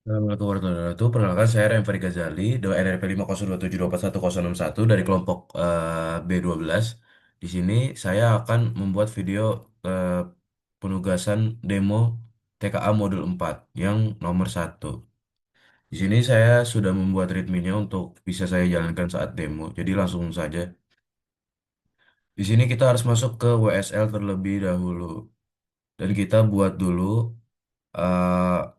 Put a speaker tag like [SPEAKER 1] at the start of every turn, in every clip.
[SPEAKER 1] Assalamualaikum warahmatullahi wabarakatuh. Perkenalkan saya Renfari Ghazali, NRP 502724161 dari kelompok B12. Di sini saya akan membuat video penugasan demo TKA Modul 4 yang nomor 1. Di sini saya sudah membuat readme-nya untuk bisa saya jalankan saat demo. Jadi langsung saja. Di sini kita harus masuk ke WSL terlebih dahulu. Dan kita buat dulu eh,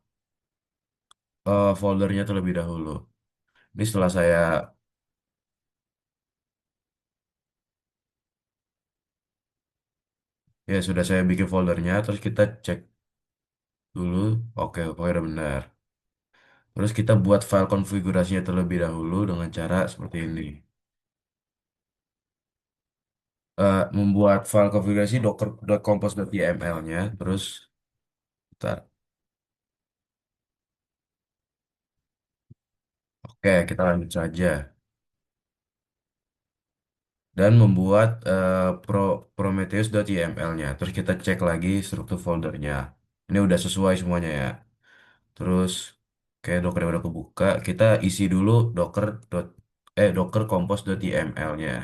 [SPEAKER 1] foldernya terlebih dahulu. Ini setelah saya Ya, sudah saya bikin foldernya, terus kita cek dulu. Oke, oke, udah benar. Terus kita buat file konfigurasinya terlebih dahulu dengan cara seperti ini. Membuat file konfigurasi docker.compose.yml-nya, terus bentar. Oke, kita lanjut saja. Dan membuat Prometheus.yml-nya. Terus kita cek lagi struktur foldernya. Ini udah sesuai semuanya ya. Terus kayak Docker yang udah kebuka, kita isi dulu docker compose.yml-nya.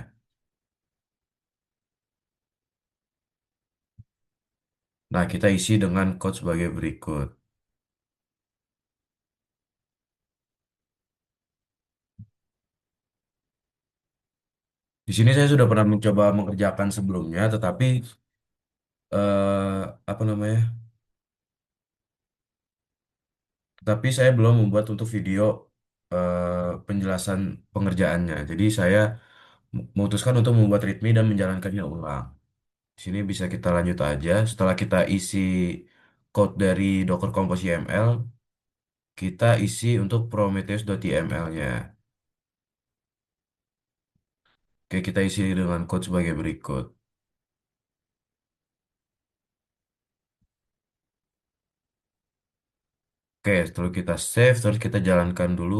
[SPEAKER 1] Nah, kita isi dengan code sebagai berikut. Di sini saya sudah pernah mencoba mengerjakan sebelumnya, apa namanya? Tetapi saya belum membuat untuk video penjelasan pengerjaannya. Jadi saya memutuskan untuk membuat README dan menjalankannya ulang. Di sini bisa kita lanjut aja. Setelah kita isi code dari Docker Compose YML, kita isi untuk Prometheus.yml-nya. Oke, kita isi dengan code sebagai berikut. Oke, setelah kita save, terus kita jalankan dulu.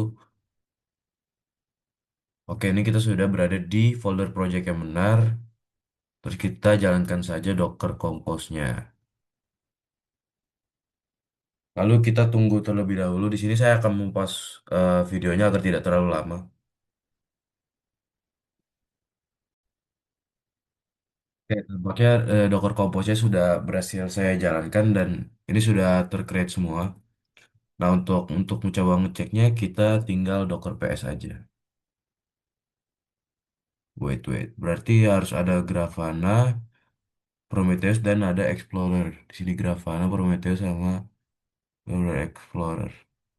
[SPEAKER 1] Oke, ini kita sudah berada di folder project yang benar. Terus kita jalankan saja Docker Compose-nya. Lalu kita tunggu terlebih dahulu. Di sini saya akan mempas videonya agar tidak terlalu lama. Oke, tampaknya Docker Compose-nya sudah berhasil saya jalankan dan ini sudah tercreate semua. Nah, untuk mencoba ngeceknya, kita tinggal Docker PS aja. Wait. Berarti harus ada Grafana, Prometheus, dan ada Explorer. Di sini Grafana, Prometheus, sama Explorer.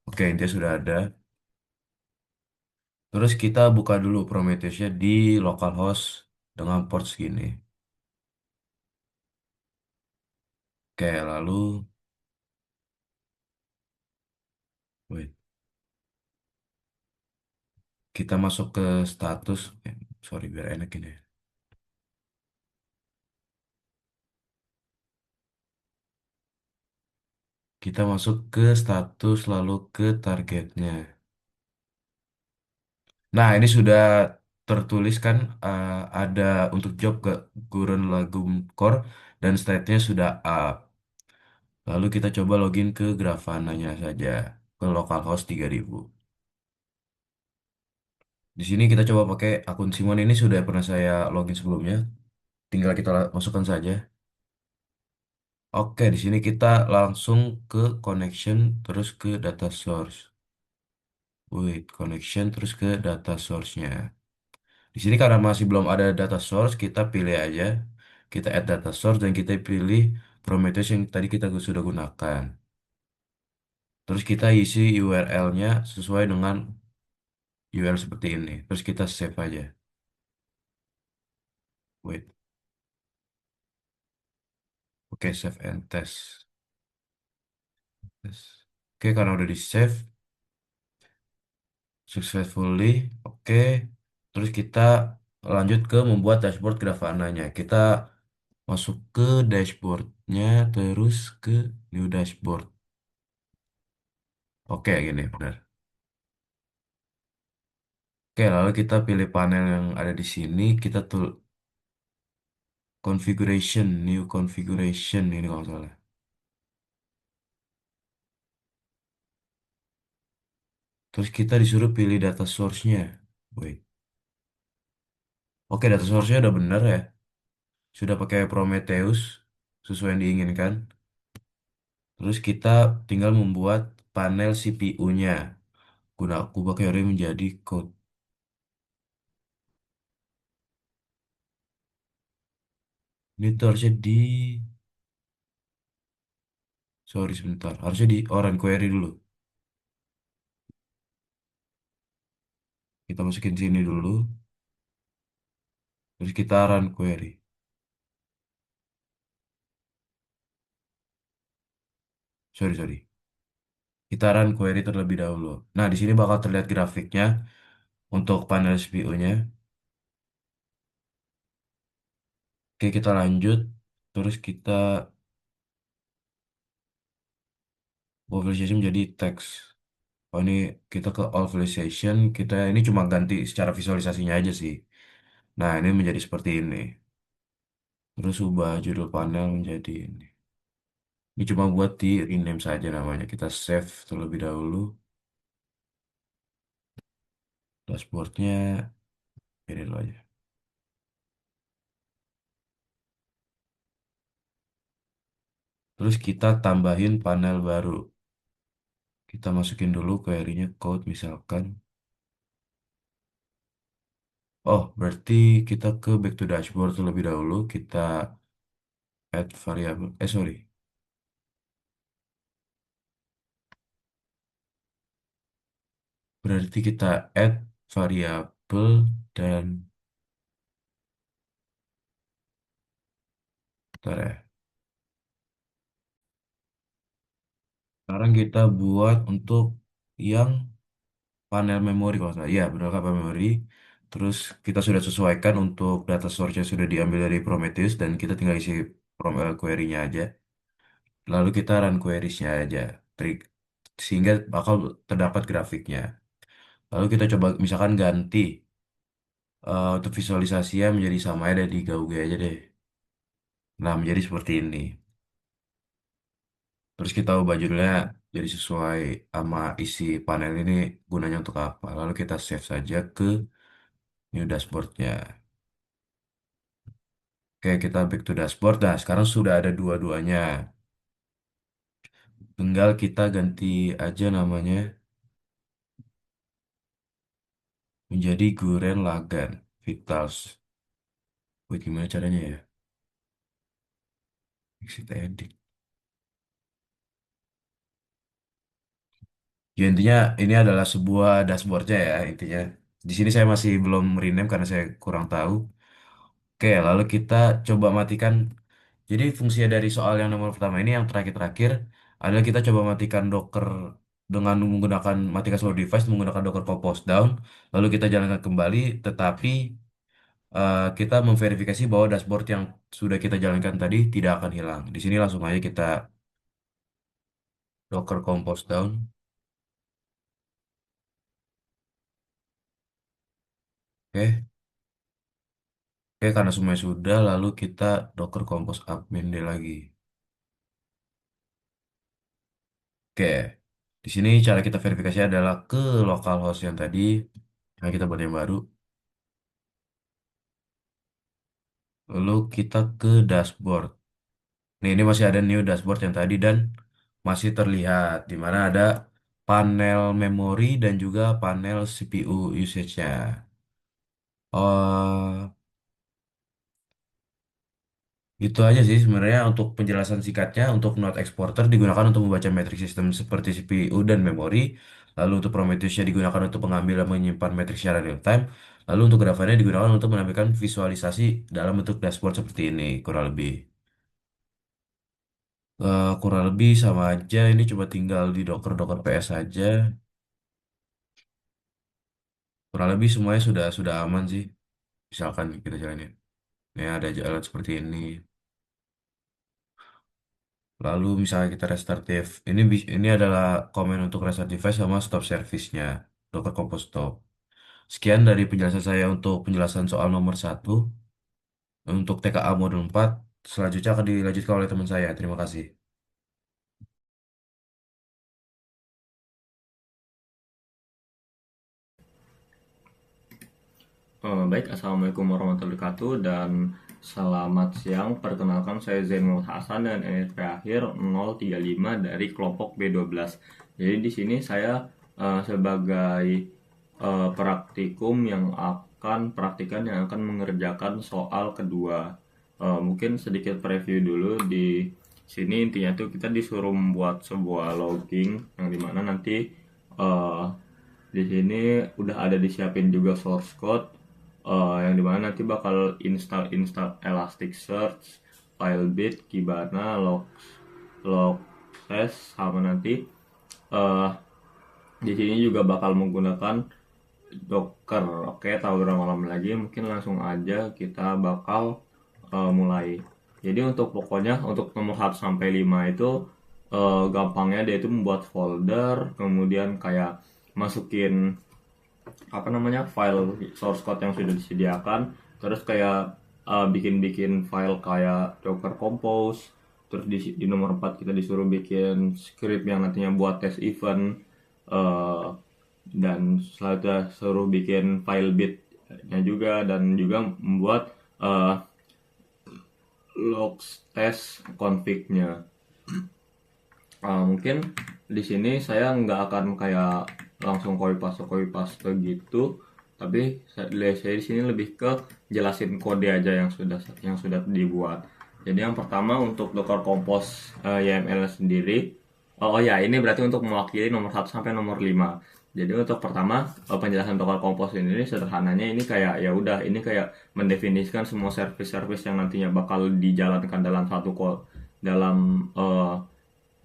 [SPEAKER 1] Oke, intinya sudah ada. Terus kita buka dulu Prometheusnya di localhost dengan port segini. Oke, lalu wait, kita masuk ke status. Sorry, biar enak ini. Kita masuk ke status lalu ke targetnya. Nah, ini sudah tertulis kan ada untuk job ke Gurun Lagum Core dan state-nya sudah up. Lalu kita coba login ke Grafana-nya saja ke localhost 3000. Di sini kita coba pakai akun Simon ini sudah pernah saya login sebelumnya. Tinggal kita masukkan saja. Oke, di sini kita langsung ke connection terus ke data source. Wait, connection terus ke data source-nya. Di sini karena masih belum ada data source, kita pilih aja. Kita add data source dan kita pilih Prometheus yang tadi kita sudah gunakan. Terus kita isi URL-nya sesuai dengan URL seperti ini. Terus kita save aja. Wait, oke, save and test. Yes. Oke, karena udah di save successfully, oke. Terus kita lanjut ke membuat dashboard Grafana-nya. Kita masuk ke dashboardnya, terus ke new dashboard. Oke, gini, benar. Oke, lalu kita pilih panel yang ada di sini. Kita tuh configuration, new configuration ini kalau nggak salah. Terus kita disuruh pilih data source-nya. Wait. Oke, data source-nya udah bener ya. Sudah pakai Prometheus sesuai yang diinginkan. Terus kita tinggal membuat panel CPU-nya. Guna kubah query menjadi code. Ini tuh harusnya sorry sebentar. Harusnya di run query dulu. Kita masukin sini dulu. Terus kita run query. Sorry, sorry. Kita run query terlebih dahulu. Nah, di sini bakal terlihat grafiknya untuk panel CPU-nya. Oke, kita lanjut. Terus kita visualization menjadi teks. Oh, ini kita ke all visualization. Kita ini cuma ganti secara visualisasinya aja sih. Nah, ini menjadi seperti ini. Terus ubah judul panel menjadi ini. Ini cuma buat di rename saja namanya. Kita save terlebih dahulu. Dashboardnya ini dulu aja. Terus kita tambahin panel baru. Kita masukin dulu query-nya code misalkan. Oh, berarti kita ke back to dashboard terlebih dahulu. Kita add variable. Sorry. Berarti kita add variabel dan bentar ya. Sekarang kita buat untuk yang panel memori kalau nggak salah. Iya, benar kan panel memori. Terus kita sudah sesuaikan untuk data source yang sudah diambil dari Prometheus dan kita tinggal isi query-nya aja. Lalu kita run queries-nya aja. Trik sehingga bakal terdapat grafiknya. Lalu kita coba misalkan ganti untuk visualisasinya menjadi sama ya di Gauge aja deh. Nah, menjadi seperti ini. Terus kita ubah judulnya jadi sesuai sama isi panel ini gunanya untuk apa. Lalu kita save saja ke new dashboardnya. Oke, kita back to dashboard. Nah, sekarang sudah ada dua-duanya. Tinggal kita ganti aja namanya menjadi Guren Lagan Vitals. Wih, gimana caranya ya? Exit edit. Ya, intinya ini adalah sebuah dashboardnya ya intinya. Di sini saya masih belum rename karena saya kurang tahu. Oke, lalu kita coba matikan. Jadi fungsi dari soal yang nomor pertama ini yang terakhir-terakhir adalah kita coba matikan Docker dengan menggunakan matikan seluruh device menggunakan Docker Compose Down. Lalu kita jalankan kembali, tetapi kita memverifikasi bahwa dashboard yang sudah kita jalankan tadi tidak akan hilang. Di sini langsung aja kita Docker Compose Down. Oke, oke karena semuanya sudah, lalu kita Docker Compose admin dia lagi. Oke, di sini cara kita verifikasi adalah ke localhost yang tadi, yang kita buat yang baru. Lalu kita ke dashboard. Nih, ini masih ada new dashboard yang tadi dan masih terlihat di mana ada panel memori dan juga panel CPU usage-nya. Oh, itu aja sih sebenarnya untuk penjelasan singkatnya. Untuk node exporter digunakan untuk membaca metrik sistem seperti CPU dan memori. Lalu untuk Prometheus-nya digunakan untuk mengambil dan menyimpan metrik secara real time. Lalu untuk Grafana digunakan untuk menampilkan visualisasi dalam bentuk dashboard seperti ini, kurang lebih. Kurang lebih sama aja. Ini coba tinggal di Docker PS aja. Kurang lebih semuanya sudah aman sih. Misalkan kita jalanin. Ini ada jalan seperti ini. Lalu misalnya kita restart dev. Ini adalah komen untuk restart device sama stop service-nya. Docker Compose Stop. Sekian dari penjelasan saya untuk penjelasan soal nomor satu. Untuk TKA modul 4. Selanjutnya akan dilanjutkan oleh teman saya. Terima kasih.
[SPEAKER 2] Baik, Assalamualaikum warahmatullahi wabarakatuh dan selamat siang. Perkenalkan saya Zainul Hasan dan NIP akhir 035 dari kelompok B12. Jadi di sini saya sebagai praktikan yang akan mengerjakan soal kedua. Mungkin sedikit preview dulu di sini. Intinya tuh kita disuruh membuat sebuah logging yang dimana nanti eh, di sini udah ada disiapin juga source code, yang dimana nanti bakal install Elasticsearch, Firebase, Kibana, Logstash, sama nanti eh, di sini juga bakal menggunakan Docker. Oke, tahu berapa lama lagi? Mungkin langsung aja kita bakal mulai. Jadi untuk pokoknya untuk nomor 1 sampai 5 itu gampangnya dia itu membuat folder, kemudian kayak masukin apa namanya file source code yang sudah disediakan, terus kayak bikin-bikin file kayak Docker Compose, terus di nomor 4 kita disuruh bikin script yang nantinya buat test event, eh, dan selanjutnya suruh bikin file bitnya juga, dan juga membuat eh, logs test config-nya. Mungkin di sini saya nggak akan kayak langsung copy paste gitu, tapi saya di sini lebih ke jelasin kode aja yang sudah dibuat. Jadi yang pertama untuk Docker Compose YAML sendiri. Oh ya, ini berarti untuk mewakili nomor 1 sampai nomor 5. Jadi untuk pertama, penjelasan Docker Compose ini sederhananya ini kayak ya udah, ini kayak mendefinisikan semua service-service yang nantinya bakal dijalankan dalam satu call, dalam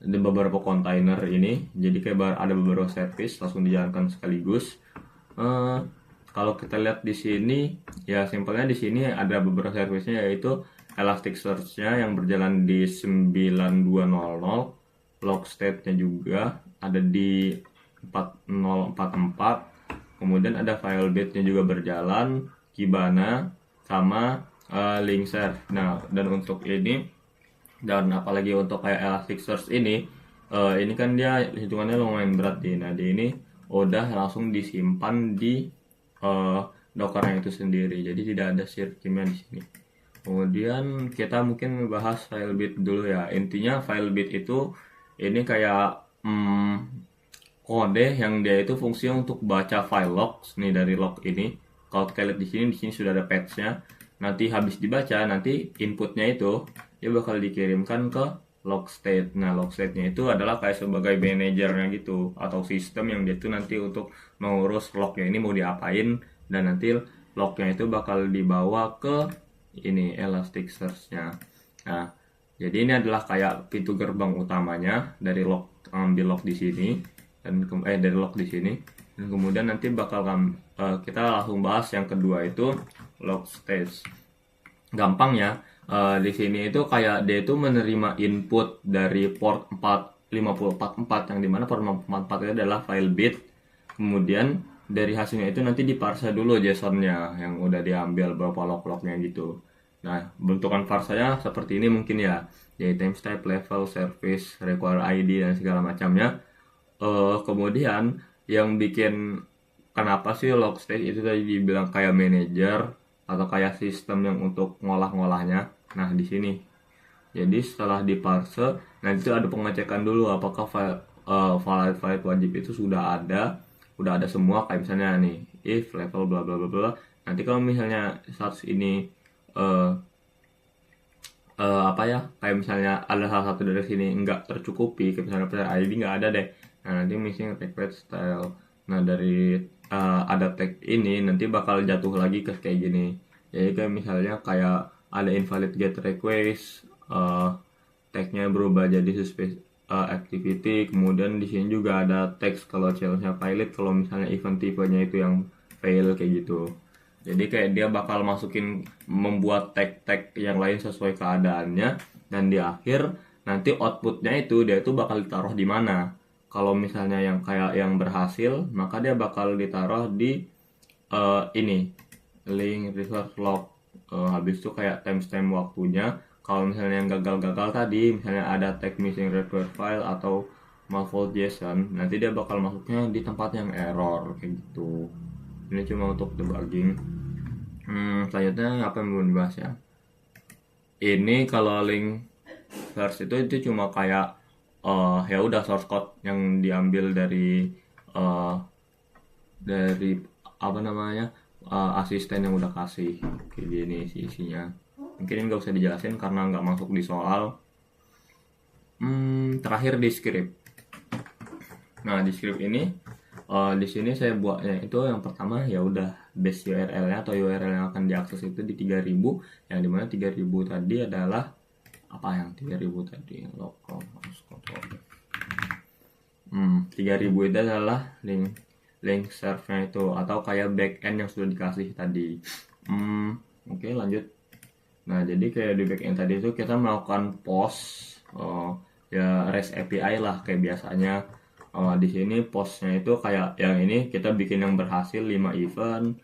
[SPEAKER 2] ada beberapa kontainer ini. Jadi kayak ada beberapa service langsung dijalankan sekaligus. Eh, Kalau kita lihat di sini, ya simpelnya di sini ada beberapa servicenya, yaitu Elasticsearch-nya yang berjalan di 9200, Logstash-nya juga ada di 4044, kemudian ada Firebase-nya juga berjalan, Kibana, sama Linkserve. Nah, dan untuk ini, dan apalagi untuk kayak Elasticsearch ini kan dia hitungannya lumayan berat nih. Nah, di ini udah langsung disimpan di uh, Dockernya itu sendiri, jadi tidak ada sirkumnya di sini. Kemudian kita mungkin bahas Firebase dulu ya. Intinya Firebase itu ini kayak kode yang dia itu fungsinya untuk baca file logs nih dari log ini. Kalau kita lihat di sini sudah ada patch-nya. Nanti habis dibaca, nanti inputnya itu dia bakal dikirimkan ke log state. Nah, log state-nya itu adalah kayak sebagai manajernya gitu, atau sistem yang dia itu nanti untuk mengurus lognya ini mau diapain, dan nanti lognya itu bakal dibawa ke ini Elasticsearch-nya. Nah, jadi ini adalah kayak pintu gerbang utamanya dari log, ambil log di sini, dan dari log di sini, dan kemudian nanti kita langsung bahas yang kedua, itu log stage. Gampang ya, di sini itu kayak dia itu menerima input dari port 5044, yang dimana port 5044 itu adalah file bit. Kemudian dari hasilnya itu nanti diparse dulu JSON-nya yang udah diambil beberapa log-lognya gitu. Nah, bentukan parsanya seperti ini mungkin ya, jadi timestamp, level, service, require ID, dan segala macamnya. Kemudian yang bikin kenapa sih Logstash itu tadi dibilang kayak manager atau kayak sistem yang untuk ngolah-ngolahnya. Nah, di sini. Jadi setelah diparse, nanti itu ada pengecekan dulu apakah file wajib itu udah ada semua, kayak misalnya nih if level bla bla bla bla. Nanti kalau misalnya status ini eh, apa ya, kayak misalnya ada salah satu dari sini nggak tercukupi, kayak misalnya player ID nggak ada deh. Nah, nanti missing request style. Nah, dari ada tag ini nanti bakal jatuh lagi ke kayak gini. Jadi kayak misalnya kayak ada invalid get request, tagnya berubah jadi suspect activity. Kemudian di sini juga ada text kalau challenge-nya pilot, kalau misalnya event tipenya itu yang fail kayak gitu. Jadi kayak dia bakal membuat tag-tag yang lain sesuai keadaannya, dan di akhir nanti outputnya itu dia itu bakal ditaruh di mana. Kalau misalnya yang kayak yang berhasil, maka dia bakal ditaruh di ini link resource log. Habis itu kayak timestamp waktunya. Kalau misalnya yang gagal-gagal tadi, misalnya ada tag missing required file atau malfold JSON, nanti dia bakal masuknya di tempat yang error kayak gitu. Ini cuma untuk debugging. Selanjutnya apa yang mau dibahas ya? Ini kalau link source itu cuma kayak ya udah source code yang diambil uh, dari apa namanya, asisten yang udah kasih kayak gini sih isinya. Mungkin ini nggak usah dijelasin karena nggak masuk di soal. Terakhir di script. Nah, di script ini di sini saya buatnya itu yang pertama ya udah base URL-nya atau URL yang akan diakses itu di 3000, yang dimana 3000 tadi adalah apa, yang 3000 tadi local host control. 3000 itu adalah link serve-nya itu atau kayak backend yang sudah dikasih tadi. Oke, lanjut. Nah, jadi kayak di backend tadi itu kita melakukan post ya REST API lah kayak biasanya. Di sini postnya itu kayak yang ini kita bikin yang berhasil 5 event,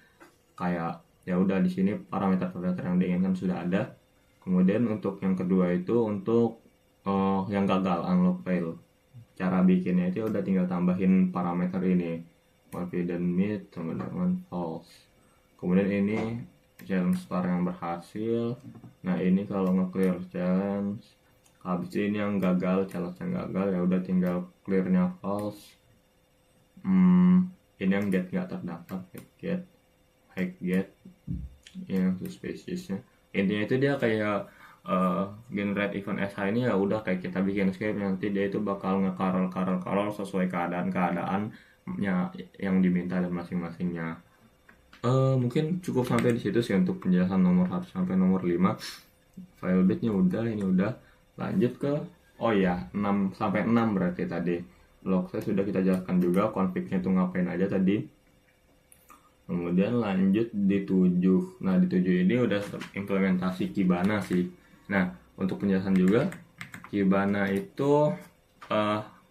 [SPEAKER 2] kayak ya udah di sini parameter-parameter yang diinginkan sudah ada. Kemudian untuk yang kedua itu untuk yang gagal unlock fail. Cara bikinnya itu udah tinggal tambahin parameter ini, confident meet teman-teman false. Kemudian ini challenge star yang berhasil. Nah, ini kalau nge-clear challenge. Habis ini yang gagal, challenge yang gagal ya udah tinggal clearnya false. Ini yang get nggak terdaftar, hack get yang suspiciousnya. Intinya itu dia kayak generate event SH ini ya udah kayak kita bikin script, nanti dia itu bakal nge-carol sesuai keadaannya yang diminta dan masing-masingnya. Mungkin cukup sampai di situ sih untuk penjelasan nomor 1 sampai nomor 5. File bitnya udah, ini udah. Lanjut ke oh ya 6 sampai 6 berarti tadi. Log saya sudah kita jelaskan juga config-nya itu ngapain aja tadi. Kemudian lanjut di 7. Nah, di 7 ini udah implementasi Kibana sih. Nah, untuk penjelasan juga Kibana itu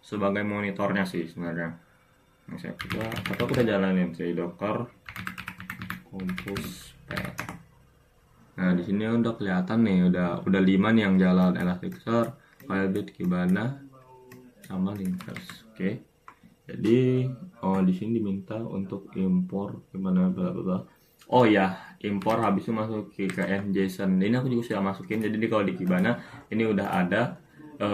[SPEAKER 2] sebagai monitornya sih sebenarnya. Nah, kita jalanin sih Docker Compose Path. Nah, di sini udah kelihatan nih, udah 5 nih yang jalan, Elasticsearch, Firebase, Kibana, sama Linkers. Oke. Jadi, di sini diminta untuk impor gimana bla bla bla. Oh ya, impor habis itu masuk ke JSON. Ini aku juga sudah masukin. Jadi kalau di Kibana ini udah ada.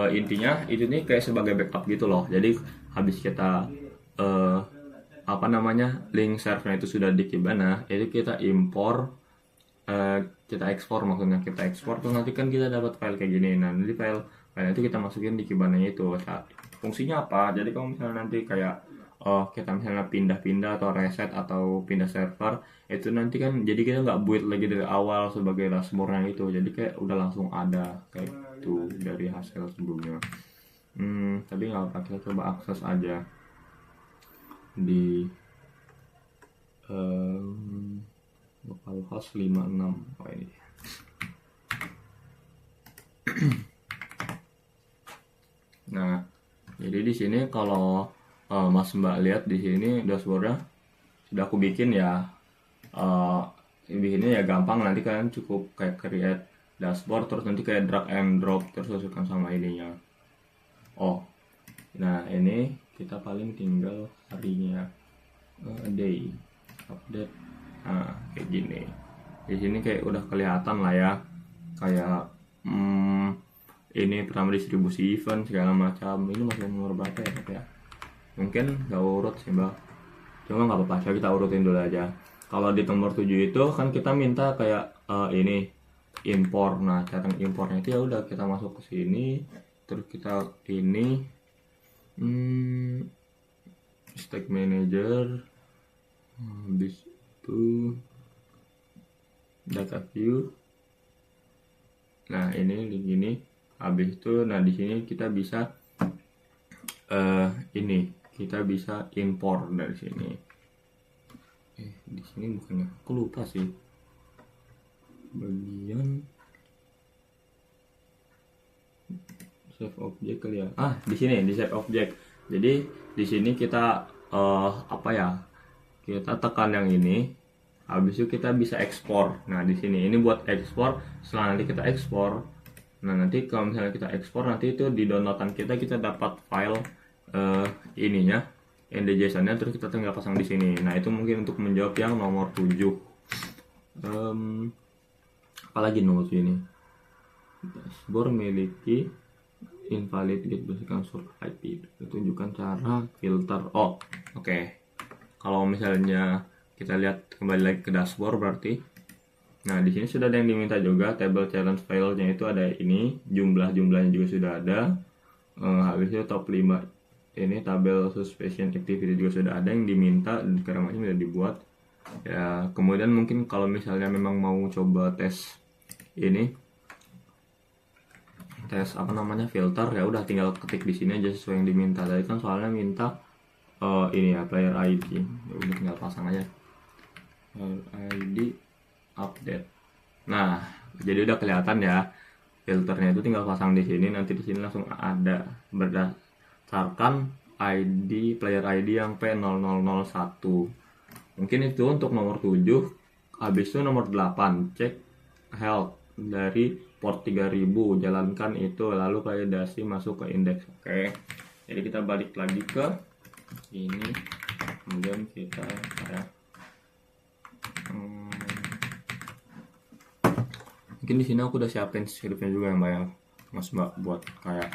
[SPEAKER 2] Intinya itu nih kayak sebagai backup gitu loh. Jadi habis kita apa namanya, link servernya itu sudah di Kibana, itu kita impor, kita ekspor, maksudnya kita ekspor tuh nanti kan kita dapat file kayak gini. Nah, nanti file itu kita masukin di Kibana itu. Fungsinya apa? Jadi kalau misalnya nanti kayak kita misalnya pindah-pindah atau reset atau pindah server, itu nanti kan jadi kita nggak build lagi dari awal sebagai dashboardnya itu, jadi kayak udah langsung ada kayak itu dari hasil sebelumnya. Tapi nggak apa, kita coba akses aja di localhost 56. Oh, ini nah, jadi di sini kalau Mas Mbak lihat di sini dashboardnya sudah aku bikin ya. Bikinnya ya gampang, nanti kalian cukup kayak create dashboard, terus nanti kayak drag and drop terus sesuaikan sama ininya. Nah ini kita paling tinggal harinya, day update. Nah, kayak gini. Di sini kayak udah kelihatan lah ya, kayak ini pertama distribusi event segala macam. Ini masih nomor berapa ya, tapi ya mungkin gak urut sih mbak, cuma nggak apa-apa, kita urutin dulu aja. Kalau di nomor 7 itu kan kita minta kayak ini impor. Nah, cara impornya itu ya udah kita masuk ke sini, terus kita ini stack manager, habis itu data view. Nah, ini di gini. Habis itu nah di sini kita bisa ini kita bisa impor dari sini. Di sini bukannya, aku lupa sih bagian save object kali ya. Di sini di save object. Jadi di sini kita apa ya? Kita tekan yang ini. Habis itu kita bisa ekspor. Nah, di sini ini buat ekspor. Setelah nanti kita ekspor, nah nanti kalau misalnya kita ekspor, nanti itu di downloadan kita dapat file ininya, NDJSON-nya, terus kita tinggal pasang di sini. Nah, itu mungkin untuk menjawab yang nomor 7. Em, Apalagi nomor sini, dashboard memiliki invalid gate berdasarkan source IP. Tunjukkan cara filter. Oh, oke. Kalau misalnya kita lihat kembali lagi ke dashboard berarti, nah di sini sudah ada yang diminta juga, table challenge filenya itu ada ini, jumlahnya juga sudah ada. Habis itu top 5 ini tabel suspension activity juga sudah ada yang diminta, dan sekarang macam sudah dibuat. Ya, kemudian mungkin kalau misalnya memang mau coba tes ini, tes apa namanya filter, ya udah tinggal ketik di sini aja sesuai yang diminta. Tadi kan soalnya minta ini ya, player ID, ya udah tinggal pasang aja player ID update. Nah, jadi udah kelihatan ya, filternya itu tinggal pasang di sini, nanti di sini langsung ada berdasarkan ID, player ID yang P0001. Mungkin itu untuk nomor 7. Habis itu nomor 8, cek health dari port 3000, jalankan itu lalu validasi masuk ke indeks. Oke. Jadi kita balik lagi ke ini, kemudian kita kayak mungkin di sini aku udah siapin scriptnya juga yang banyak mas mbak buat kayak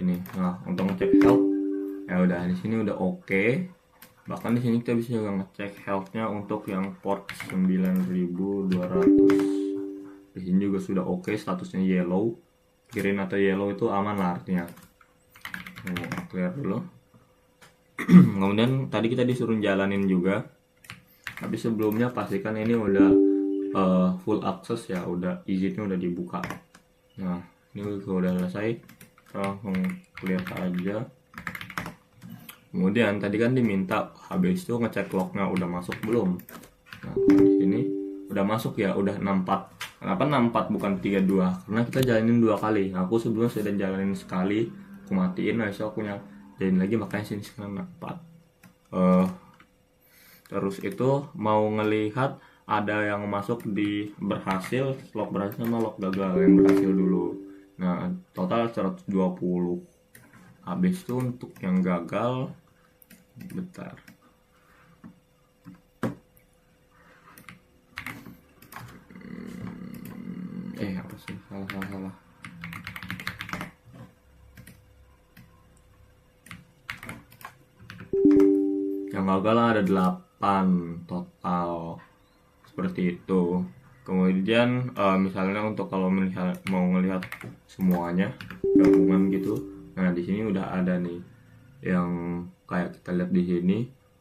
[SPEAKER 2] ini. Nah, untuk ngecek health ya udah di sini udah oke. Bahkan di sini kita bisa juga ngecek healthnya untuk yang port 9200. Di sini juga sudah oke, statusnya yellow. Green atau yellow itu aman lah artinya. Clear dulu. Kemudian tadi kita disuruh jalanin juga, tapi sebelumnya pastikan ini udah full access ya, udah izinnya udah dibuka. Nah, ini kalau udah selesai langsung clear aja. Kemudian tadi kan diminta habis itu ngecek lognya udah masuk belum. Nah, di sini udah masuk ya, udah 64. Kenapa 64 bukan 32? Karena kita jalanin 2 kali. Aku sebelumnya sudah jalanin sekali, aku matiin, nah aku jalanin lagi, makanya sini sekarang 64. Terus itu mau ngelihat ada yang masuk di berhasil, log berhasil sama log gagal. Yang berhasil dulu. Nah, total 120. Habis itu untuk yang gagal, bentar. Apa sih? Salah. Yang gagal ada 8 total. Seperti itu. Kemudian misalnya untuk kalau mau melihat semuanya gabungan gitu. Nah, di sini udah ada nih yang kayak kita lihat di sini,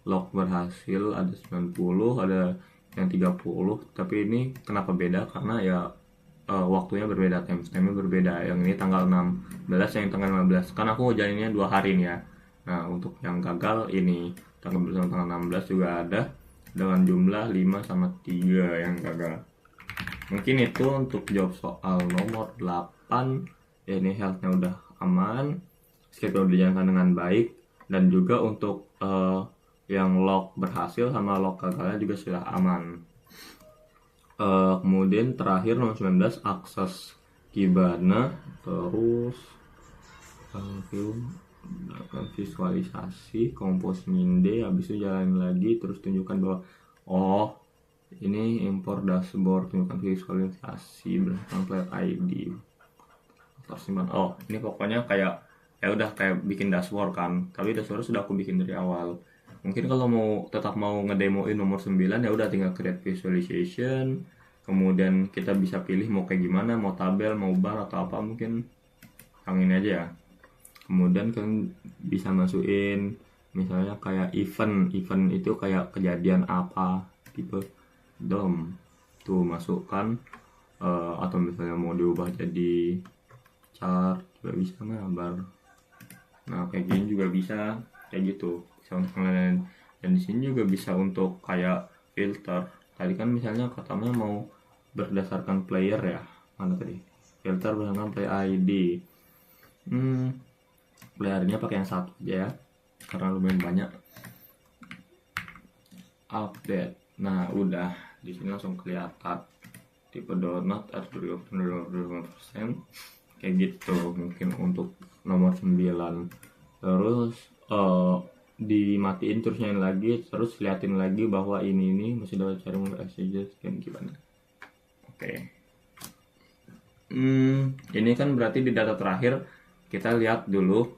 [SPEAKER 2] log berhasil ada 90, ada yang 30, tapi ini kenapa beda? Karena ya waktunya berbeda, timestamp-nya berbeda. Yang ini tanggal 16, yang tanggal 15. Kan aku jalaninnya 2 hari nih ya. Nah, untuk yang gagal ini tanggal 16 juga ada dengan jumlah 5 sama 3 yang gagal. Mungkin itu untuk jawab soal nomor 8. Ya, ini health-nya udah aman, schedule dijalankan dengan baik, dan juga untuk yang log berhasil sama log gagalnya juga sudah aman. Kemudian terakhir nomor 19, akses Kibana, terus visualisasi, kompos minde, habis itu jalanin lagi, terus tunjukkan bahwa oh ini impor dashboard, tunjukkan visualisasi berdasarkan player ID. Oh, ini pokoknya kayak ya udah kayak bikin dashboard kan, tapi dashboard sudah aku bikin dari awal. Mungkin kalau mau tetap mau ngedemoin nomor 9, ya udah tinggal create visualization, kemudian kita bisa pilih mau kayak gimana, mau tabel, mau bar atau apa, mungkin yang ini aja ya. Kemudian kan bisa masukin misalnya kayak event itu kayak kejadian apa tipe dom tuh masukkan, atau misalnya mau diubah jadi chart juga bisa, gambar. Nah, kayak gini juga bisa kayak gitu, bisa untuk ngelain. Dan di sini juga bisa untuk kayak filter. Tadi kan misalnya katanya mau berdasarkan player ya, mana tadi filter berdasarkan play ID. Playernya pakai yang satu aja ya, karena lumayan banyak. Update. Nah, udah di sini langsung kelihatan tipe donut R20% kayak gitu. Mungkin untuk nomor 9. Terus dimatiin terus nyalain lagi, terus liatin lagi bahwa ini masih dapat cari menggunakan saja, sekian gimana. Oke. Ini kan berarti di data terakhir kita lihat dulu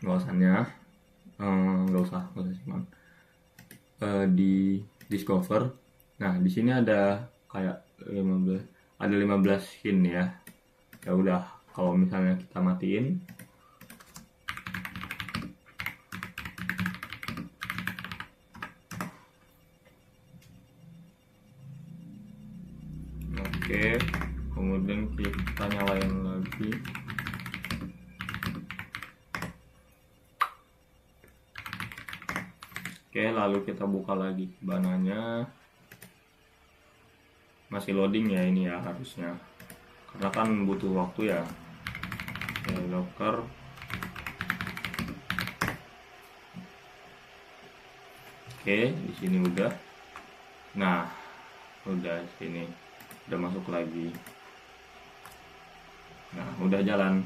[SPEAKER 2] bahwasannya nggak usah cuman di discover. Nah, di sini ada kayak 15 ada 15 hint ya. Ya udah, kalau misalnya kita matiin, oke, kemudian kita nyalain lagi. Oke, lalu kita buka lagi bananya. Masih loading ya ini ya harusnya. Karena kan butuh waktu ya. Oke, Docker. Oke, di sini udah. Nah, udah sini. Udah masuk lagi. Nah, udah jalan.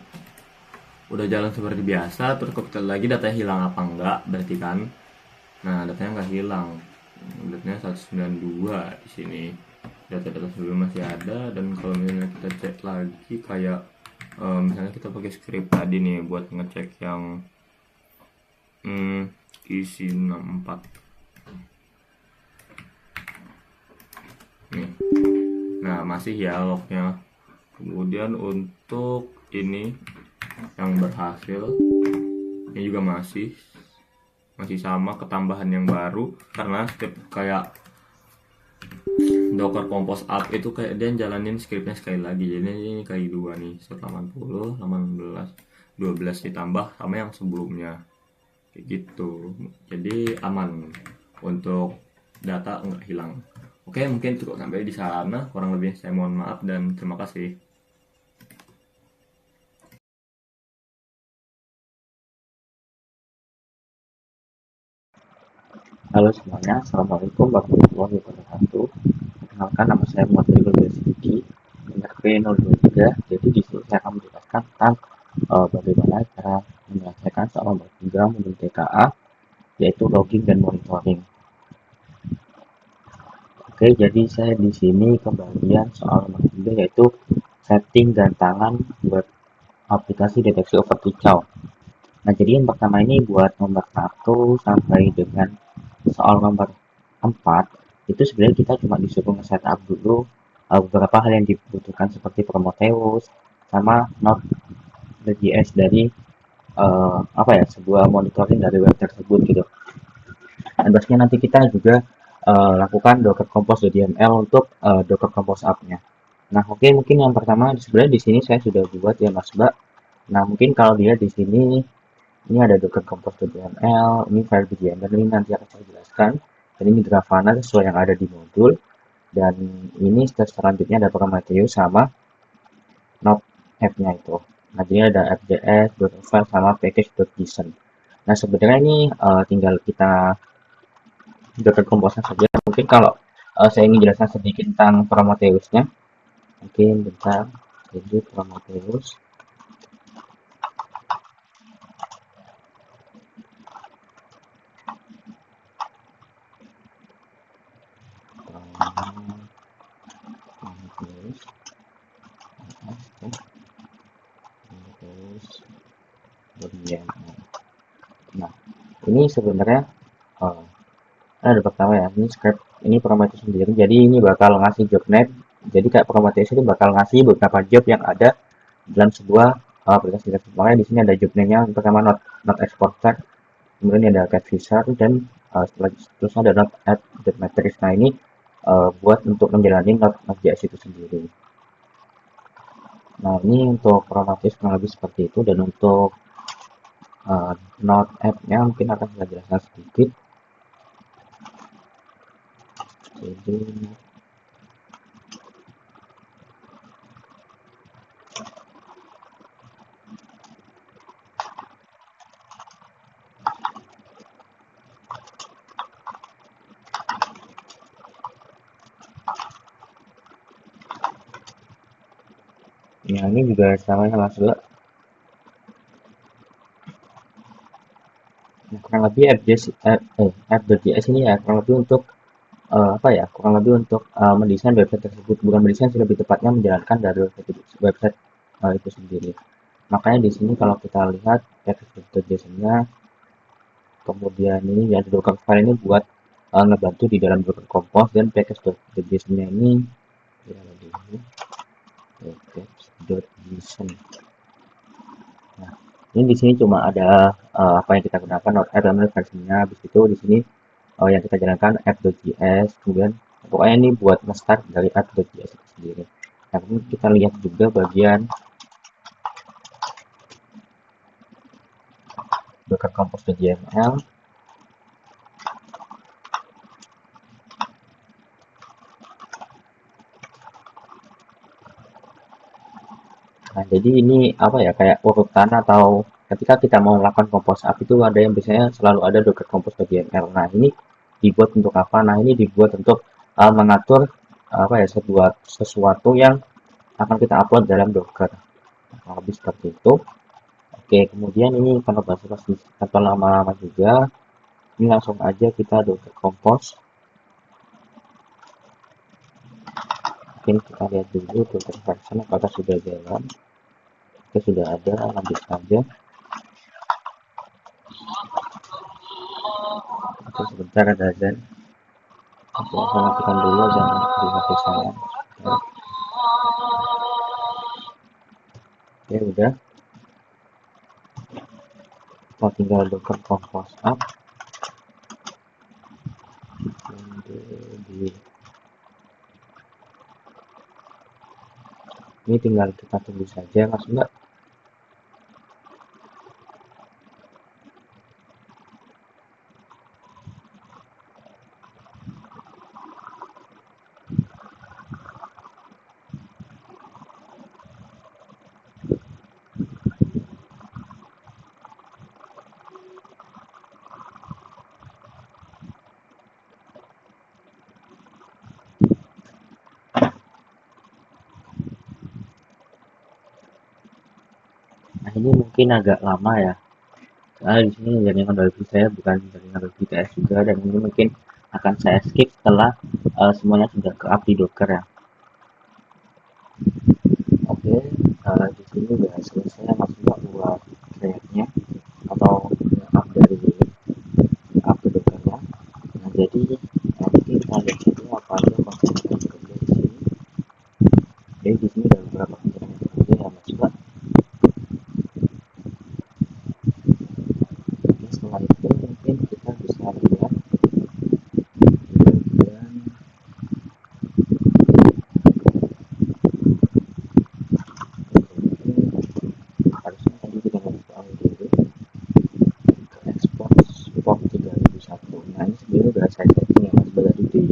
[SPEAKER 2] Udah jalan seperti biasa. Terus kalau kita lagi datanya hilang apa enggak, berarti kan. Nah, datanya nggak hilang. Datanya 192 di sini. Data-data sebelumnya masih ada, dan kalau misalnya kita cek lagi kayak misalnya kita pakai script tadi nih buat ngecek yang isi 64 nih. Nah, masih ya lognya. Kemudian untuk ini yang berhasil, ini juga masih sama ketambahan yang baru, karena setiap kayak Docker Compose Up itu kayak dia jalanin scriptnya sekali lagi, jadi ini kali dua nih, 180 18 12 ditambah sama yang sebelumnya kayak gitu, jadi aman untuk data nggak hilang. Oke, mungkin cukup sampai di sana, kurang lebih saya mohon maaf dan terima kasih.
[SPEAKER 3] Halo semuanya, Assalamualaikum warahmatullahi wabarakatuh. Perkenalkan, nama saya Muhammad Rizal Siddiqui, NRP 023. Jadi di sini saya akan menjelaskan tentang bagaimana cara menyelesaikan soal nomor 3 menurut TKA, yaitu logging dan monitoring. Oke, jadi saya di sini kembalian soal nomor 3, yaitu setting dan tangan buat aplikasi deteksi overkicau. Nah, jadi yang pertama ini buat nomor 1 sampai dengan soal nomor 4, itu sebenarnya kita cuma disuruh nge-setup dulu beberapa hal yang dibutuhkan seperti Prometheus sama Node.js dari sebuah monitoring dari web tersebut gitu. Terusnya nanti kita juga lakukan Docker Compose.yml untuk Docker Compose app-nya. Nah, oke, mungkin yang pertama sebenarnya di sini saya sudah buat ya Mas Mbak. Nah, mungkin kalau dilihat di sini ini ada Docker Compose.yml, ini file BGML, ini nanti akan saya jelaskan. Dan ini Grafana sesuai yang ada di modul. Dan ini step selanjutnya ada Prometheus sama Node app-nya itu. Nah, jadi ada app.js, .file, sama package.json. Nah, sebenarnya ini tinggal kita Docker Compose saja. Mungkin kalau saya ingin jelaskan sedikit tentang Prometheus-nya, mungkin bentar. Jadi Prometheus. Prometheus. Nah, ini sebenarnya uh, ada pertama ya, ini script, ini Prometheus sendiri. Jadi ini bakal ngasih job net. Jadi kayak Prometheus itu bakal ngasih beberapa job yang ada dalam sebuah aplikasi tersebut. Makanya di sini ada job name-nya. Pertama not export tag, kemudian ada cat fisher, dan terus ada not add job matrix. Nah, ini buat untuk menjalani Node.js itu sendiri. Nah, ini untuk Prometheus kurang lebih seperti itu, dan untuk Node app-nya mungkin akan saya jelaskan sedikit. Jadi ya, ini juga sama ya Mas. Kurang lebih app.js ini ya kurang lebih untuk apa ya, kurang lebih untuk mendesain website tersebut, bukan mendesain sih, lebih tepatnya menjalankan dari website itu sendiri. Makanya di sini kalau kita lihat text.json-nya, kemudian ini ada Docker file ini buat ngebantu di dalam Docker Compose, dan package.json-nya ini ya, dulu package.json. Nah, ini di sini cuma ada apa yang kita gunakan, HTML versinya. Habis itu di sini yang kita jalankan app.js, kemudian pokoknya ini buat nge-start dari app.js itu sendiri. Nah, kemudian kita lihat juga bagian Docker Compose.yml. Nah, jadi ini apa ya, kayak urutan atau ketika kita mau melakukan compose app itu ada yang biasanya selalu ada Docker Compose.yml. Nah, ini dibuat untuk apa? Nah, ini dibuat untuk mengatur apa ya, sesuatu yang akan kita upload dalam Docker. Nah, lebih seperti itu. Oke, kemudian ini kalau basa-basi atau lama-lama juga, ini langsung aja kita Docker Compose. Mungkin kita lihat dulu Docker version apakah sudah jalan. Oke, sudah ada, lanjut saja. Oke, sebentar ada azan. Oke, saya matikan dulu azan di HP saya. Oke, udah. Kita tinggal Docker Compose up. Ini tinggal kita tunggu saja, Mas Mbak. Nah, ini mungkin agak lama ya. Di sini jaringan wifi saya bukan jaringan wifi PS juga, dan ini mungkin akan saya skip setelah semuanya sudah ke up di Docker ya. Oke, di sini udah selesai Mas Mbak buat create-nya atau up dari up ke Docker-nya. Nah, jadi nanti kita lihat saja apa aja konten yang bekerja di sini. Jadi di sini ada beberapa konten yang bekerja ya Mas Mbak. Oke, setelah itu mungkin kita bisa lihat bagian harusnya tadi kita ngasih dulu ekspor form 3001. Nah, ini sebenarnya udah saya setting ya Mas Mbak tadi di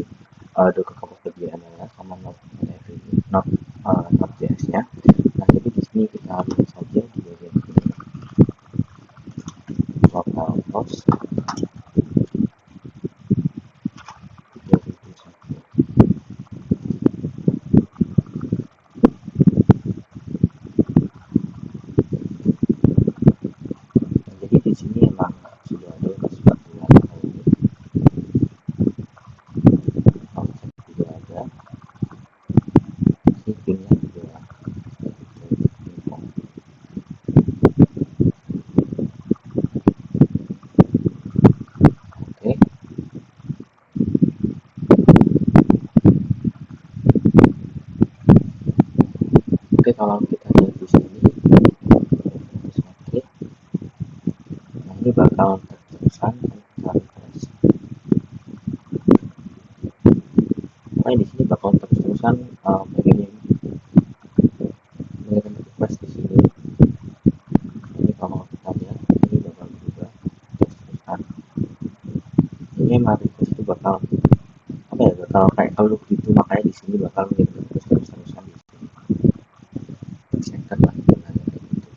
[SPEAKER 3] Docker Compose YAML ya, sama Node.js nya. Nah, jadi di sini kita lihat saja di bagian local host 3001. Nah, jadi di sini emang sudah ada Mas Mbak buat ini, konsep juga ada, ini pinnya juga oke. Oke, kalau kita lihat di sini oke, nah ini bakal tertulisan refresh. Nah, di sini bakal tertulisan bagian request di sini. Ini kalau kita lihat ini bakal berubah tertulisan. Ini emang request itu bakal apa ya, bakal kayak kalau gitu, makanya di sini bakal menjadi terus-terusan di sini center lah sebenarnya kayak gitu.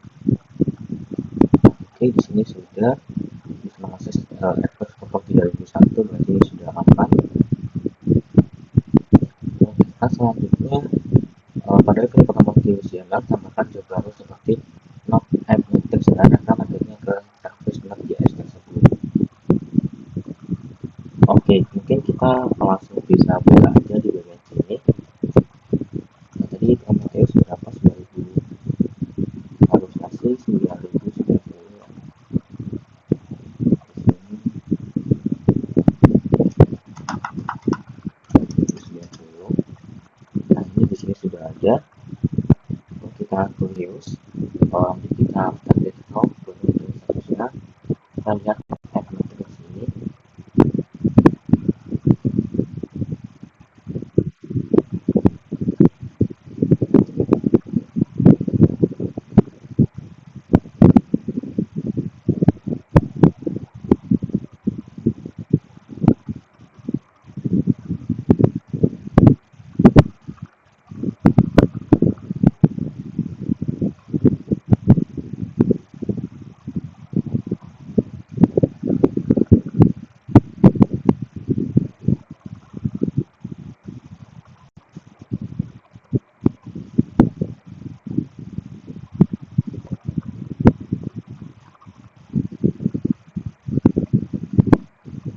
[SPEAKER 3] Oke, di sini sudah bisa mengakses Airport Compose 3001, berarti sudah aman. Dan kita selanjutnya pada klik tombol YAML, tambahkan job baru seperti not app matrix dan arahkan akhirnya ke service Node.js tersebut. Oke, mungkin kita langsung bisa 9090 ya. Di sini 9090. Nah, ini di sini sudah ada. Kita atur use. Nanti kita target top, kemudian seterusnya. Kita lihat add matrix ini.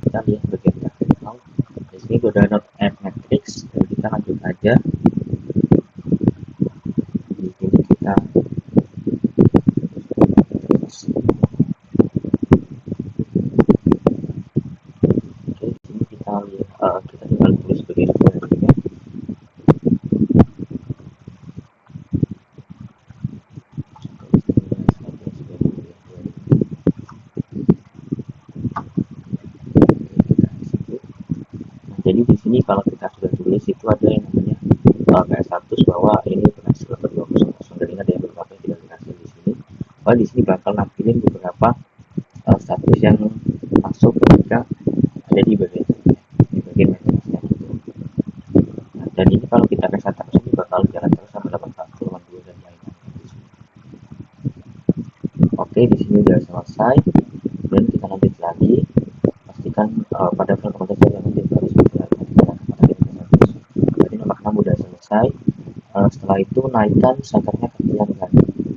[SPEAKER 3] Kita lihat bagian target top. Di sini sudah not add matrix, dan kita lanjut aja. Di sini kita Oke, di sini kita lihat, kita tinggal tulis bagian query-nya. Jadi di sini kalau kita sudah tulis itu ada yang namanya kayak status bahwa ini berhasil atau 200, dan ini ada yang beberapa yang tidak berhasil di sini. Di sini bakal nampilin beberapa status yang masuk ketika ada di bagian matrixnya gitu. Nah, dan ini kalau kita reset terus ini bakal jalan terus sampai dapat 42 dan lain-lain. Oke, di sini udah selesai, dan kita lanjut lagi. Pastikan pada file komentar jangan harus jadi nomor 6 udah selesai. Setelah itu naikkan centernya ke pilihan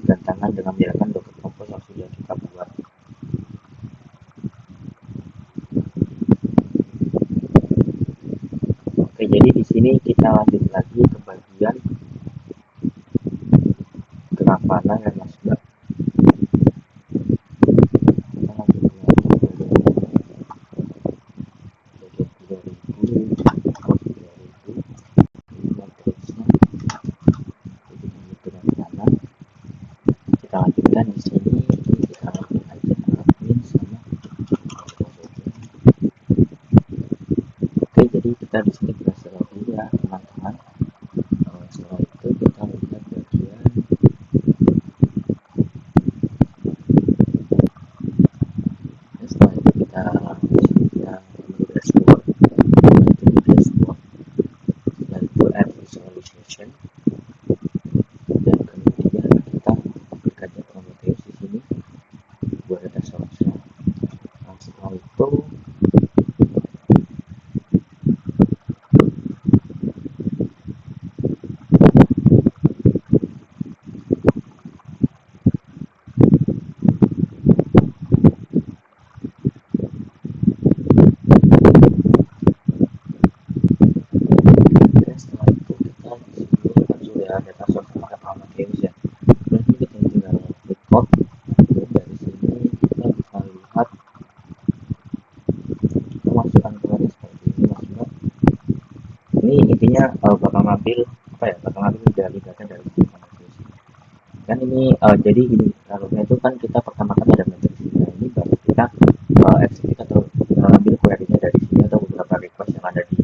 [SPEAKER 3] gantangan dengan menyalakan docker compose yang sudah kita buat. Oke, jadi di sini kita lanjut lagi ke bagian Grafana ya Mas. Kita lanjut ke bagian 3000 matrixnya. Kita lanjutkan di sini, kita lanjut aja admin sama. Oke, jadi kita di sini berhasil lagi ya teman-teman. Setelah itu kita lihat bagian setelah itu kita menu dashboard. Setelah itu add visualization, dan kemudian kita klik aja Prometheus di sini buat data source-nya. Nah, setelah itu ya data source pakai Prometheus ya. Berarti kita tinggal record, dan dari sini kita bisa lihat pemasukan keluarnya seperti ini Mas Bro. Ini intinya bakal ngambil bakal ngambil dari data dari Prometheus. Kan ini jadi ini alurnya itu kan kita pertama kali ada matrix ini, ini baru kita execute atau ambil query-nya dari sini atau beberapa request yang ada di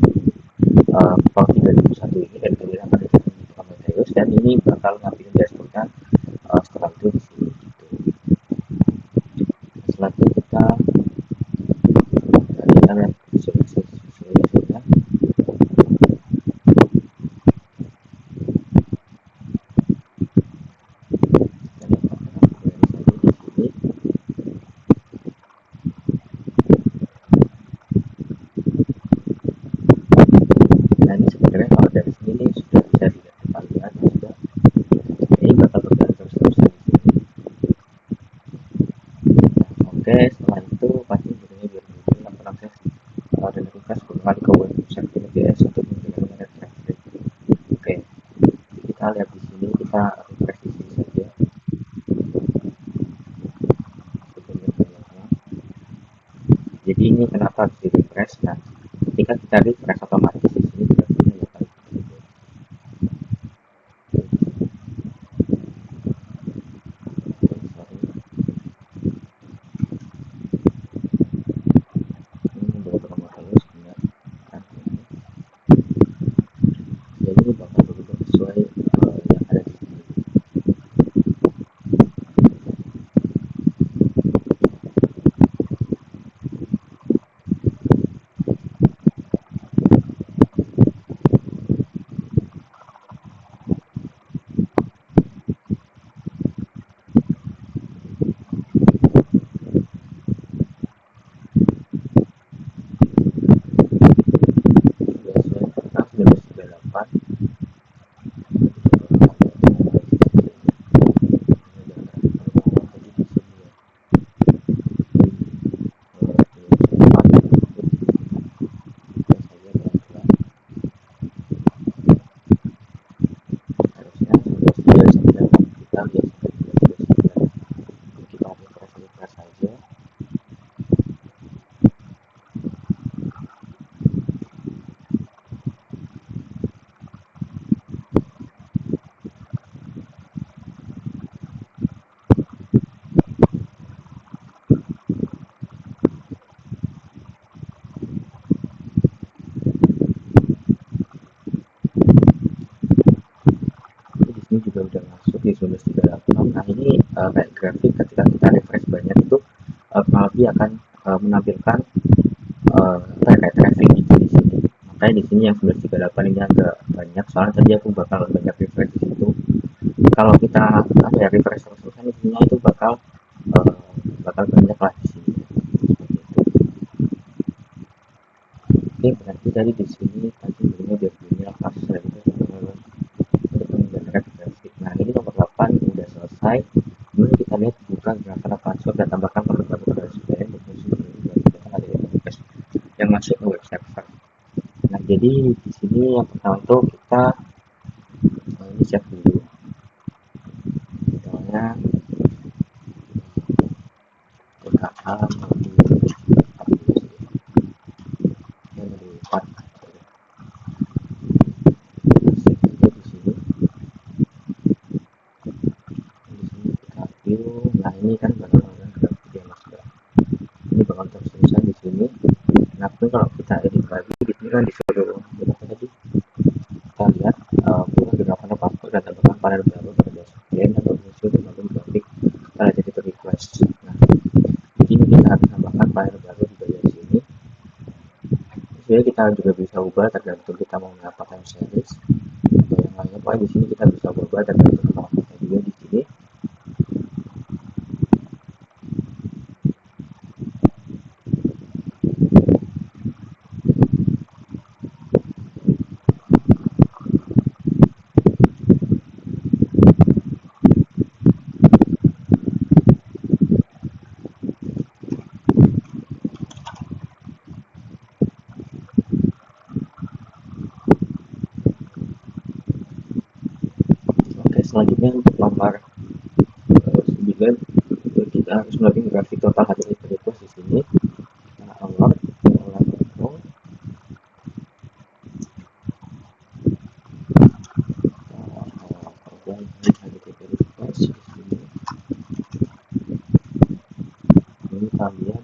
[SPEAKER 3] port 3001 ini, dan kemudian akan di Prometheus, dan ini bakal ngambil dashboard-nya setelah itu di sini gitu. Setelah itu kita lihat visualisasinya. Nah, ini sebenarnya kalau dari sini sudah bisa kita lihat juga ini bakal berjalan terus-terusan di sini. Oke, setelah itu pasti videonya biar muncul lakukan akses dan request kembali ke website NPS untuk menggunakan traffic. Oke, kita lihat di sini, kita refresh di sini saja. Jadi ini kenapa harus di refresh. Nah, ketika kita refresh otomatis di sini grafiknya ya kayak gitu. Sorry, ini beberapa modalnya sebenarnya. Nah, jadi ini bakal berubah sesuai yang ada di sini. Biasanya kita 1938 harusnya 1939 kita lihat sampai 1939 kita refresh saja. Jadi di sini juga udah masuk di 1938. Nah ini kayak grafik ketika kita refresh banyak itu kurang lebih akan menampilkan kayak traffic gitu di sini. Makanya di sini yang 1938 ini agak banyak soalnya tadi aku bakal banyak refresh di situ. Kalau kita apa ya refresh terus-terusan di sini itu uh, bakal banyak lah di sini. Oke, berarti tadi di sini tadi dia punya pas itu untuk menggunakan grafik. Nah, ini nomor 8 udah selesai. Kemudian kita lihat buka grafana password dan tambahkan perlukan SPN untuk kita ada yang masuk ke web server. Nah, jadi di sini yang pertama itu kita ini cek dulu. Misalnya TKA modul 4 di sini kita view. Nah, ini kan bakal grafik yang masuk. Ini bakal terus-terusan di sini. Nah, kalau kita edit lagi di sini kan disuruh berapa tadi? Kita lihat bukan grafana password dan tambahkan panel baru pada dashboard atau muncul di bagian grafik pada titik request. Nah, di sini kita akan tambahkan panel baru di bagian sini. Jadi kita juga bisa ubah tergantung kita mau menggunakan series atau yang lainnya. Pokoknya di sini kita bisa ubah tergantung kita juga di sini. Oke, selanjutnya untuk nomor 9 kita harus melakukan grafik total hadir request di sini. Nah, alert request di sini. Ini kalian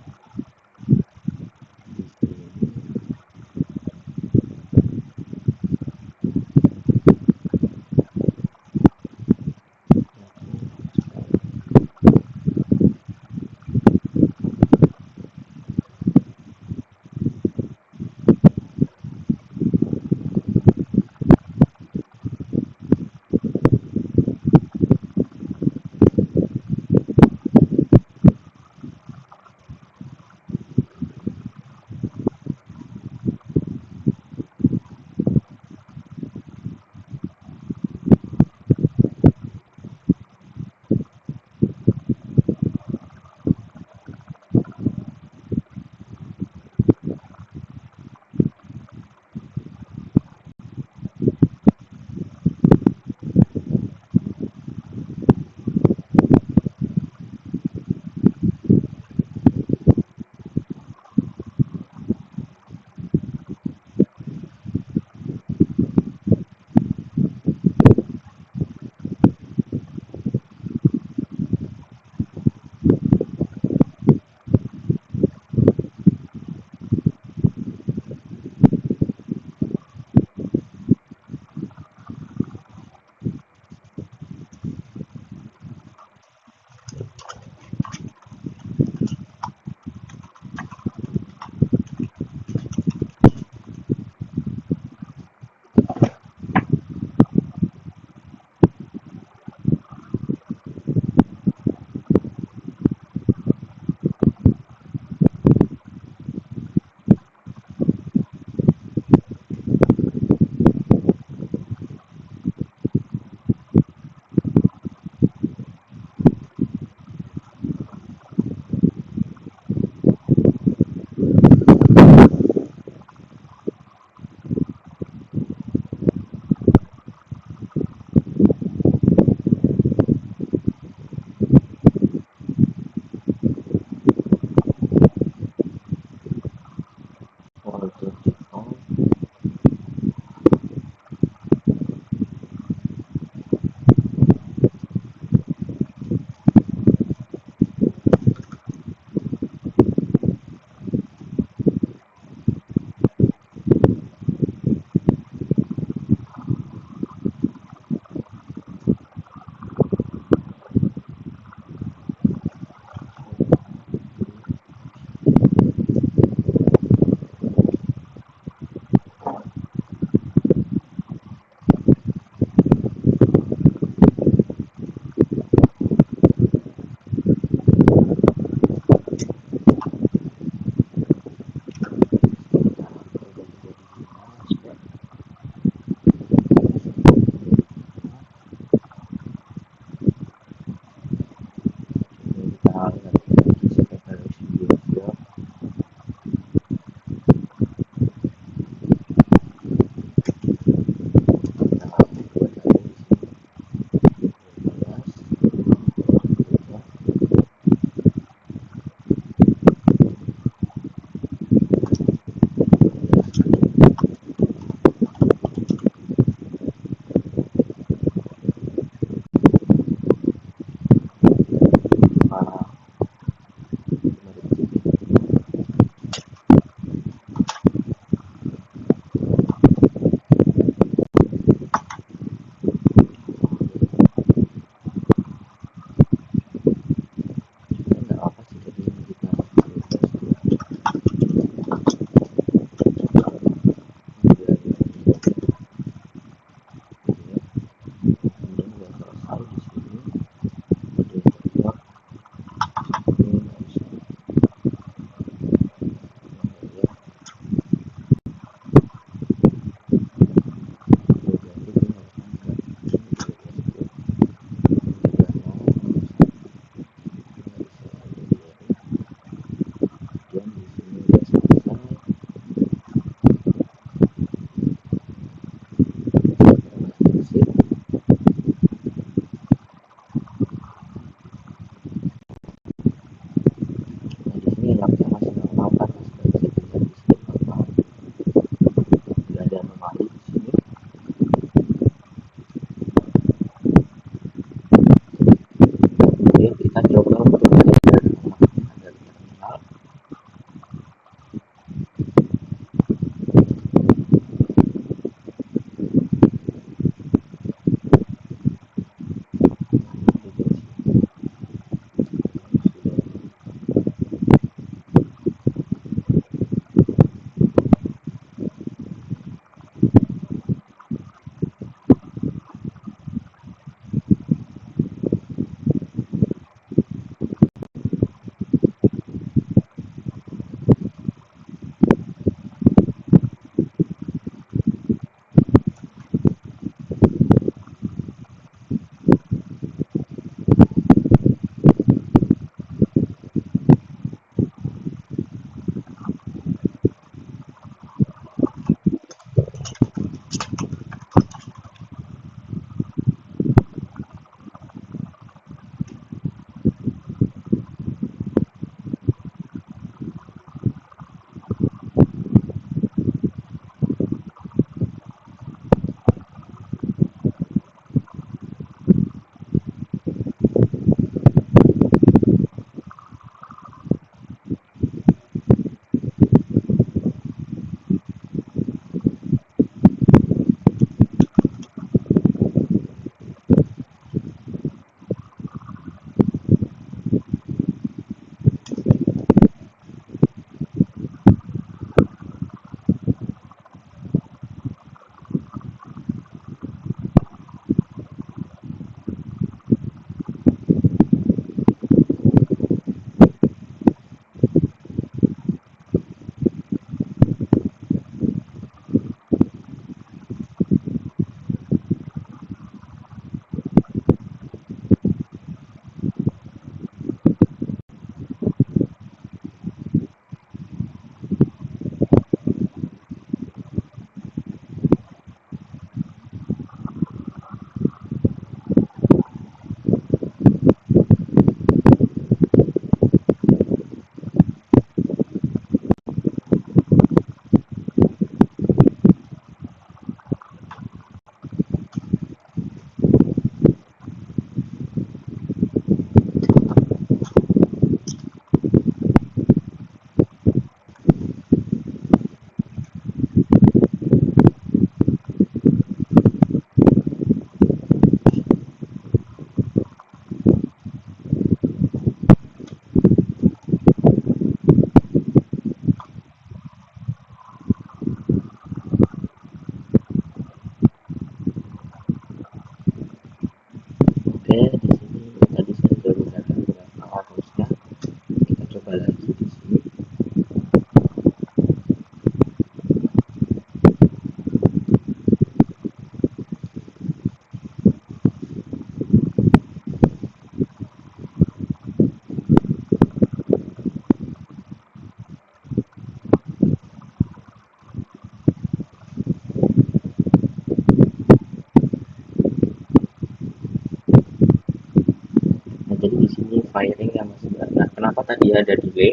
[SPEAKER 3] firing yang masih baru. Nah, kenapa tadi ada delay?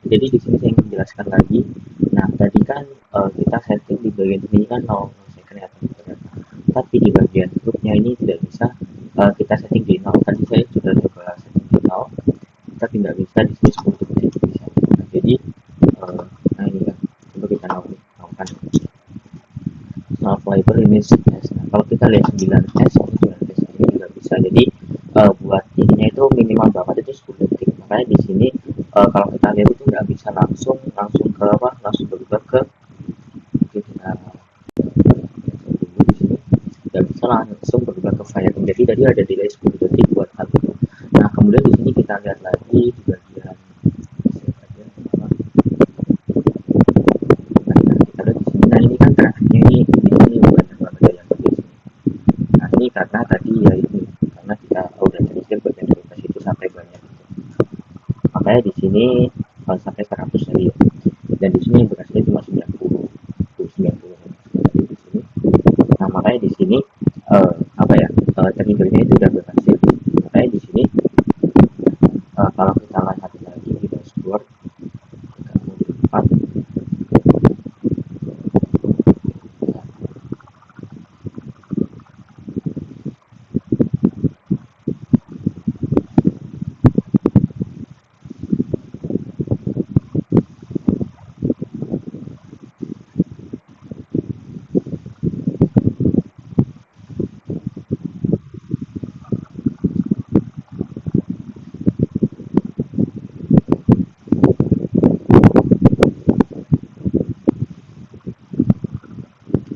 [SPEAKER 3] Jadi di sini saya ingin menjelaskan lagi. Nah, tadi kan kita setting di bagian sini kan 0 second ya teman-teman. Tapi di bagian grupnya ini tidak bisa kita setting di 0. Tadi saya sudah coba setting di 0, tapi nggak bisa di sini 10 detik bisa. Nah, jadi nah ini kan coba kita lakukan fiber ini S. Nah, kalau kita lihat 9S ini juga bisa. Jadi buat ininya itu minimal banget itu 10 detik. Makanya di sini kalau kita lihat itu nggak bisa langsung langsung ke apa langsung berubah ke mungkin kita dulu di sini nggak bisa langsung berubah ke firing. Jadi tadi ada delay 10 detik buat hal itu. Nah kemudian di sini kita lihat lagi di bagian kita lihat di sini. Nah ini kan grafiknya ini banyak banget ya yang di sini. Nah ini karena tadi ya itu karena kita udah terisi bagian data itu sampai banyak. Makanya di sini sampai 100 tadi ya. Dan di sini berasnya cuma 90 90 di sini. Nah makanya di sini apa ya triggernya itu udah berhasil. Makanya di sini kalau kita lihat lagi di dashboard kita mau di depan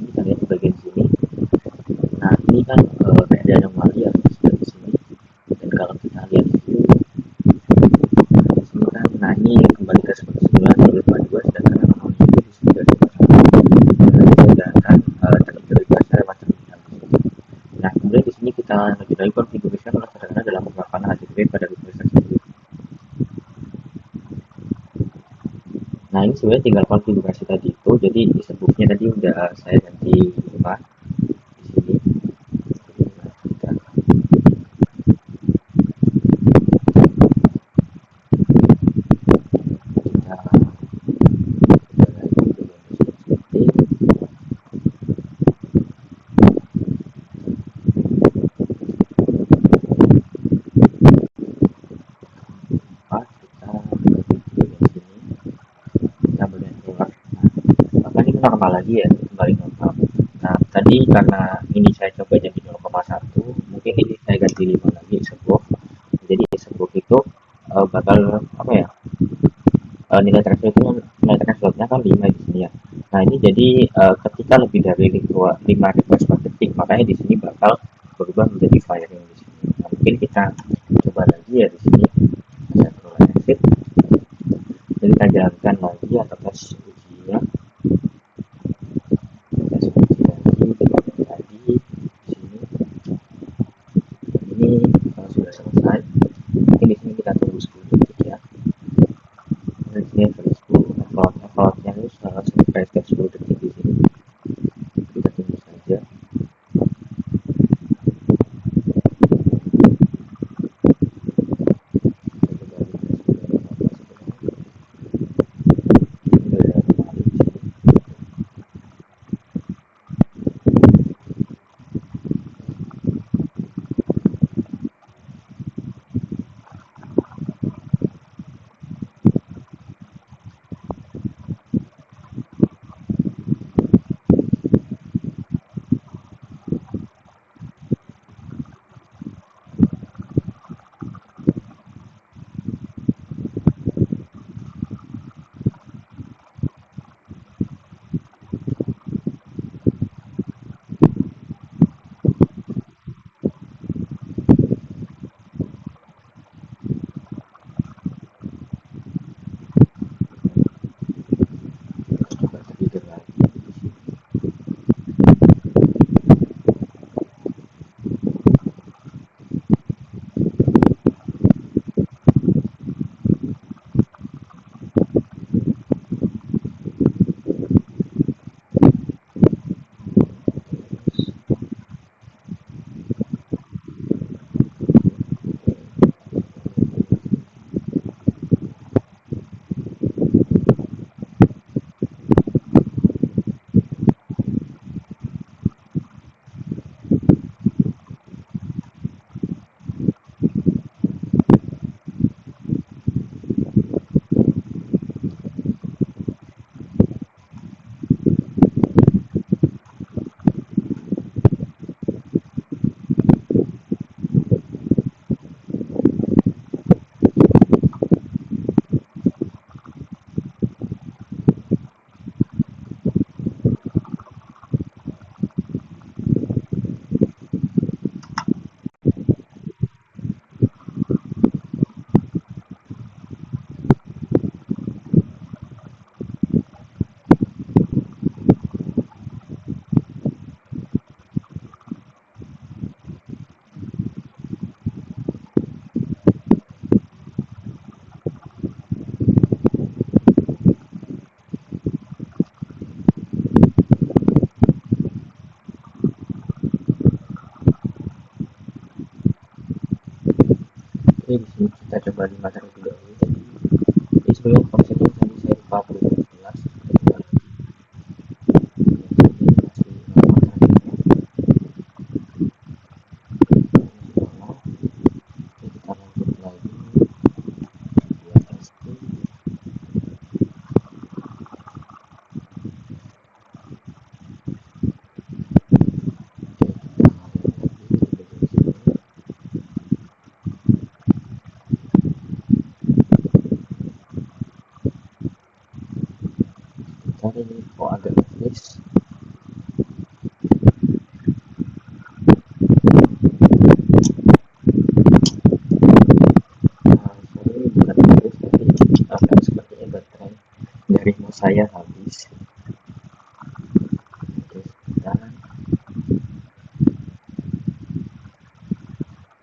[SPEAKER 3] kita lihat di bagian sini. Nah ini kan kayak ada anomali ya di sini. Dan kalau kita lihat itu di sini kan, nah ini kembali ke seperti semula 2022 sedangkan anomali itu di sini sedangkan terintegrasi macam ini. Nah kemudian di sini kita lanjut lagi konfigurasi sederhana dalam penerapan HTTP pada request tersebut. Nah ini sebenarnya tinggal konfigurasi tadi itu. Jadi di sebutnya tadi udah saya ganti 5 di sini. Kita kita bagian keluar. Nah, ini normal lagi ya, kembali normal. Nah, tadi karena ini saya coba jadi 0,1, mungkin ini saya ganti 5 lagi subwoof. Jadi subwoof itu bakal apa ya? Nilai thresholdnya kan 5 di sini ya. Nah, ini jadi ketika lebih dari 5 request per detik, makanya di sini bakal berubah menjadi firing di sini. Nah, mungkin kita coba lagi ya di sini. Saya perlu exit. Jadi kita jalankan lagi atau tes ujinya. Tes uji lagi, kita lihat lagi di sini. Ini sudah selesai. Mungkin di sini kita tunggu 10 detik ya. Dan di sini floatnya itu sampai 10 detik di sini. Kita tunggu saja. ini kok agak ngelis. Sorry, bukan ngelis tapi agak sepertinya baterai dari mouse saya habis. Oke, sebentar,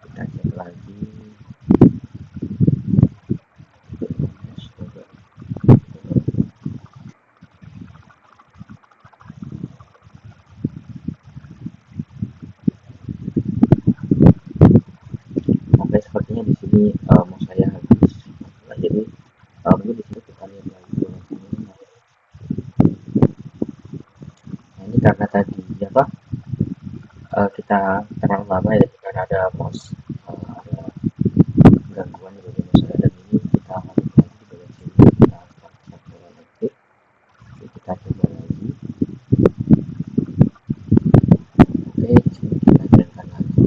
[SPEAKER 3] kita cek lagi. Mouse coba. Oke, sepertinya di sini mouse saya habis. Nah, jadi mungkin di sini kita lihat lagi durasinya. Nah, ini karena tadi apa kita terlalu lama ya karena ada mouse ada gangguan di bagian mouse saya, dan ini kita lanjut lagi di bagian sini, kita pakai bola elektrik. Oke, kita coba lagi. Oke, di sini kita jalankan lagi.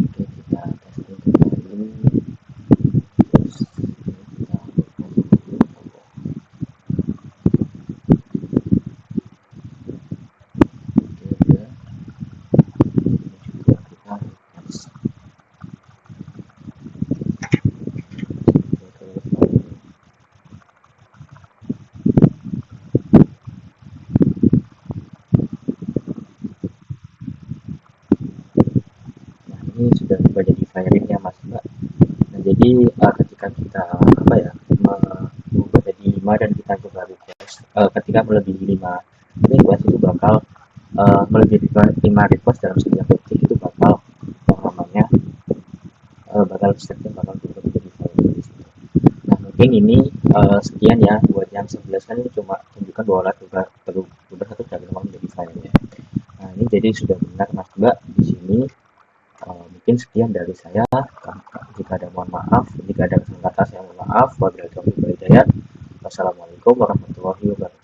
[SPEAKER 3] Oke, kita testing kembali. Terus ini kita coba. Oke, udah. Ini juga kita refresh. Oke, terus nah ini sudah coba jadi firing ya Mas Mbak. Nah, jadi ketika kita apa ya mengubah jadi 5 dan kita coba request, ketika melebihi 5 request itu bakal melebihi 5 request dalam setiap detik itu bakal namanya bakal setnya bakal berubah menjadi firing di situ. Nah mungkin ini sekian ya buat yang 11 kan ini cuma tunjukkan bahwa alat berubah satu dari nomor menjadi firing ya. Nah ini jadi sudah benar Mas Mbak di sini. Mungkin sekian dari saya. Jika ada mohon maaf, jika ada kesalahan kata saya mohon maaf. Wabillahi taufiq wal hidayah. Wassalamualaikum warahmatullahi wabarakatuh.